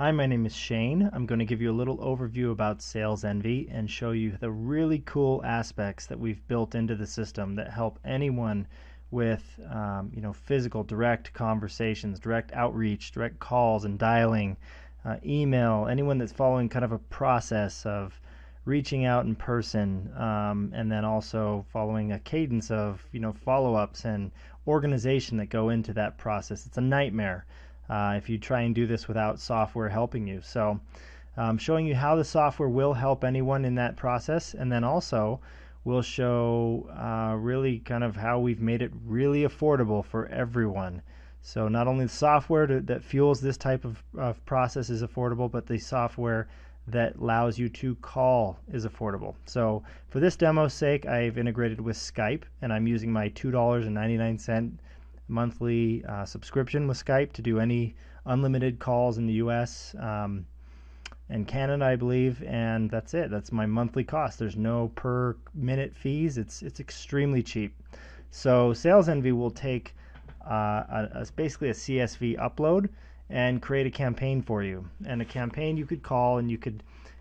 Hi, my name is Shane. I'm going to give you a little overview about SalesEnvy and show you the really cool aspects that we've built into the system that help anyone with physical direct conversations, direct outreach, direct calls and dialing, email, anyone that's following kind of a process of reaching out in person, and then also following a cadence of follow-ups and organization that go into that process. It's a nightmare if you try and do this without software helping you. So showing you how the software will help anyone in that process, and then also we'll show really kind of how we've made it really affordable for everyone. So not only the software that fuels this type of process is affordable, but the software that allows you to call is affordable. So for this demo's sake, I've integrated with Skype, and I'm using my $2.99 monthly subscription with Skype to do any unlimited calls in the US and Canada, I believe, and that's it. That's my monthly cost. There's no per minute fees. It's extremely cheap. So SalesEnvy will take basically a CSV upload and create a campaign for you. And a campaign you could call, and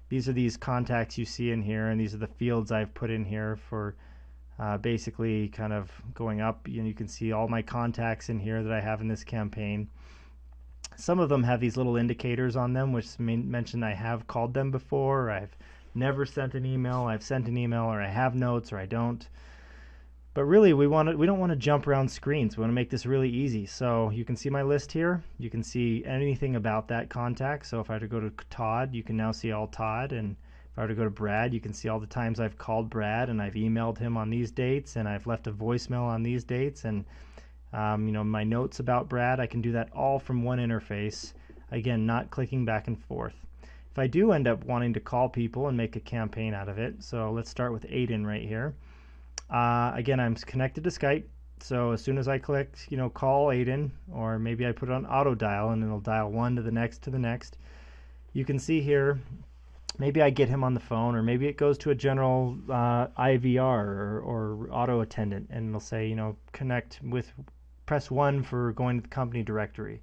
these are these contacts you see in here, and these are the fields I've put in here for basically kind of going up. You can see all my contacts in here that I have in this campaign. Some of them have these little indicators on them which mention I have called them before, or I've never sent an email, I've sent an email, or I have notes, or I don't. But really we don't want to jump around screens. We want to make this really easy. So you can see my list here. You can see anything about that contact. So if I were to go to Todd, you can now see all Todd, and if I were to go to Brad, you can see all the times I've called Brad, and I've emailed him on these dates, and I've left a voicemail on these dates, and my notes about Brad. I can do that all from one interface. Again, not clicking back and forth. If I do end up wanting to call people and make a campaign out of it, so let's start with Aiden right here. Again, I'm connected to Skype, so as soon as I click, call Aiden, or maybe I put it on auto dial and it'll dial one to the next. You can see here, maybe I get him on the phone, or maybe it goes to a general IVR or auto attendant, and it'll say, connect with, press 1 for going to the company directory.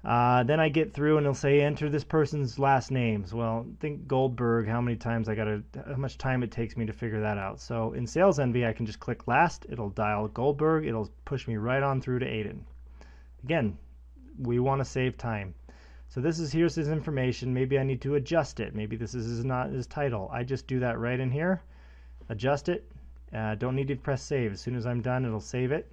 Then I get through, and it'll say enter this person's last names. Well, think Goldberg, how much time it takes me to figure that out. So in SalesEnvy, I can just click last, it'll dial Goldberg, it'll push me right on through to Aiden. Again, we want to save time. So here's his information. Maybe I need to adjust it. Maybe this is not his title. I just do that right in here, adjust it. Don't need to press save. As soon as I'm done, it'll save it.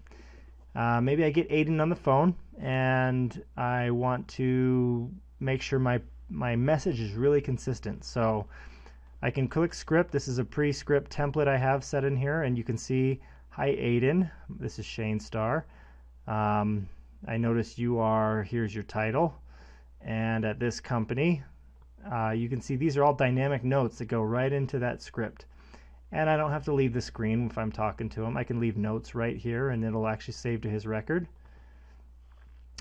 Maybe I get Aiden on the phone, and I want to make sure my message is really consistent. So I can click script. This is a pre-script template I have set in here, and you can see, hi Aiden, this is Shane Starr. I notice here's your title, and at this company, you can see these are all dynamic notes that go right into that script. And I don't have to leave the screen if I'm talking to him. I can leave notes right here, and it'll actually save to his record.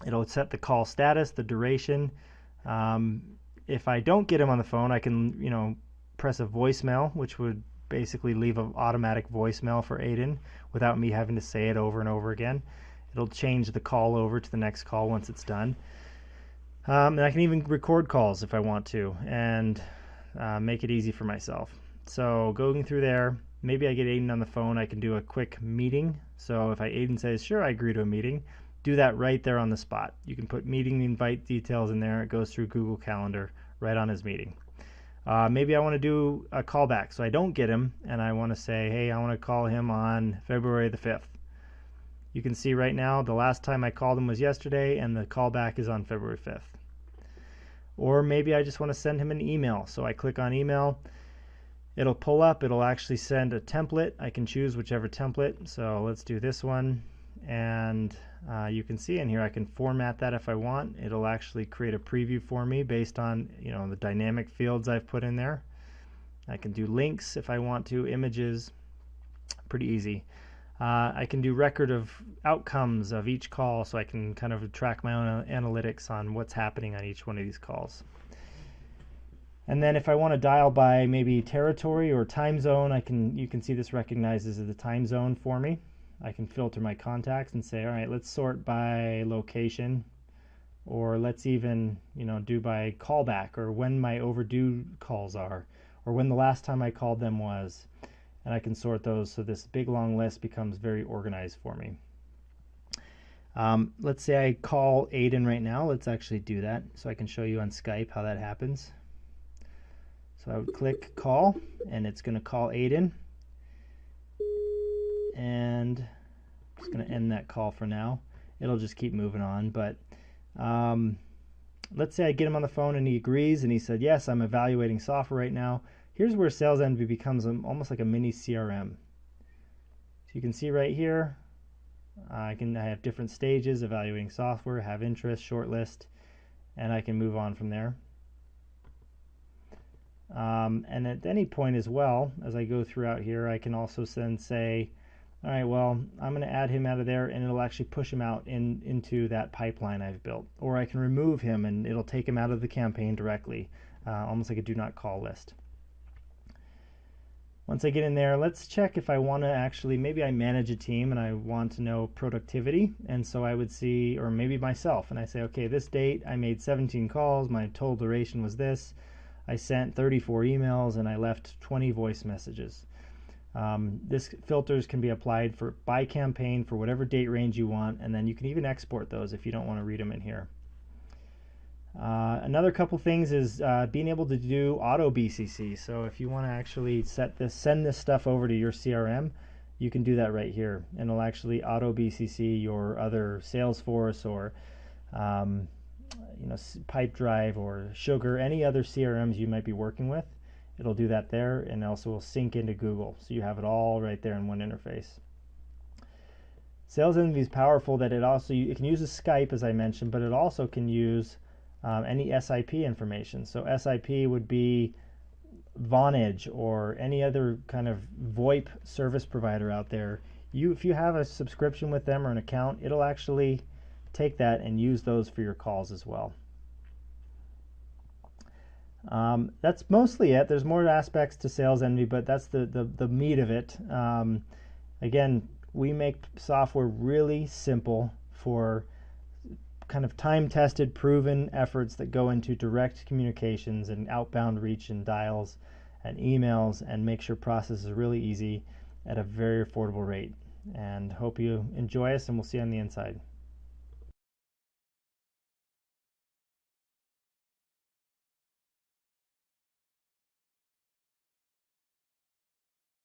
It'll set the call status, the duration. If I don't get him on the phone, I can press a voicemail, which would basically leave an automatic voicemail for Aiden without me having to say it over and over again. It'll change the call over to the next call once it's done. And I can even record calls if I want to, and make it easy for myself. So going through there, maybe I get Aiden on the phone, I can do a quick meeting. So if Aiden says, sure, I agree to a meeting, do that right there on the spot. You can put meeting invite details in there. It goes through Google Calendar right on his meeting. Maybe I want to do a callback, so I don't get him, and I want to say, hey, I want to call him on February the 5th. You can see right now the last time I called him was yesterday, and the callback is on February 5th. Or maybe I just want to send him an email. So I click on email. It'll pull up. It'll actually send a template. I can choose whichever template. So let's do this one. And you can see in here I can format that if I want. It'll actually create a preview for me based on the dynamic fields I've put in there. I can do links if I want to, images. Pretty easy. I can do record of outcomes of each call, so I can kind of track my own analytics on what's happening on each one of these calls. And then if I want to dial by maybe territory or time zone, you can see this recognizes the time zone for me. I can filter my contacts and say, all right, let's sort by location or let's even do by callback, or when my overdue calls are, or when the last time I called them was, and I can sort those so this big long list becomes very organized for me. Let's say I call Aiden right now. Let's actually do that so I can show you on Skype how that happens. So I would click call, and it's going to call Aiden, and I'm just going to end that call for now. It'll just keep moving on, but let's say I get him on the phone and he agrees and he said, yes, I'm evaluating software right now. Here's where SalesEnvy becomes almost like a mini CRM. So you can see right here, I have different stages: evaluating software, have interest, shortlist, and I can move on from there. And at any point as well, as I go throughout here, I can also then say, all right, well, I'm going to add him out of there, and it'll actually push him out into that pipeline I've built. Or I can remove him, and it'll take him out of the campaign directly, almost like a do not call list. Once I get in there, let's check if I want to actually, maybe I manage a team and I want to know productivity, and so I would see, or maybe myself, and I say, okay, this date I made 17 calls, my total duration was this, I sent 34 emails, and I left 20 voice messages. This filters can be applied by campaign for whatever date range you want, and then you can even export those if you don't want to read them in here. Another couple things is being able to do auto BCC. So if you want to actually send this stuff over to your CRM, you can do that right here, and it'll actually auto BCC your other Salesforce or Pipedrive or Sugar, any other CRMs you might be working with. It'll do that there, and also will sync into Google, so you have it all right there in one interface. SalesEnvy is powerful that it can use a Skype, as I mentioned, but it also can use any SIP information. So SIP would be Vonage or any other kind of VoIP service provider out there. If you have a subscription with them or an account, it'll actually take that and use those for your calls as well. That's mostly it. There's more aspects to SalesEnvy, but that's the meat of it. Again, we make software really simple for kind of time-tested, proven efforts that go into direct communications and outbound reach and dials and emails, and make sure process is really easy at a very affordable rate. And hope you enjoy us, and we'll see you on the inside.